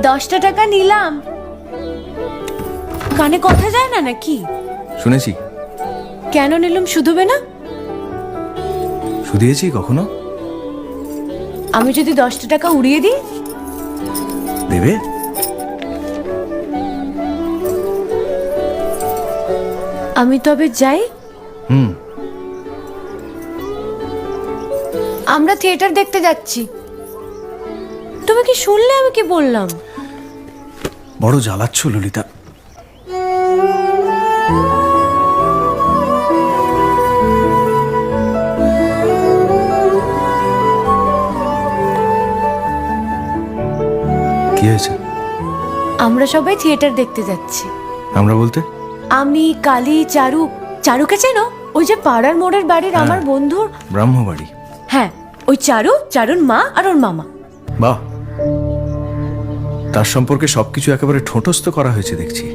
10টা টাকা নিলাম। কানে কথা যায় না নাকি? শুনেছি। কেন নিলাম? শুধুবে না? শুধিয়েছি কখনো? আমি যদি 10টা টাকা উড়িয়ে দিই? দেবে? আমি তবে যাই। আমরা থিয়েটার দেখতে যাচ্ছি। তুমি কি শুনলে আমি কি বললাম? বড় জ্বালাচ্ছ ললিতা। কি হয়েছে? আমরা সবাই থিয়েটার দেখতে যাচ্ছি। আমরা বলতে? আমি, কালী, চারু। চারুকে চেনো? ওই যে পাড়ার মোড়ের বাড়ির আমার বন্ধুর। ব্রাহ্মবাড়ি? হ্যাঁ, ওই চারু, চারুর মা আর ওর মামা। বাহ, তার সম্পর্কে সবকিছু একেবারে ঠোঁটস্থ করা হয়েছে দেখছি।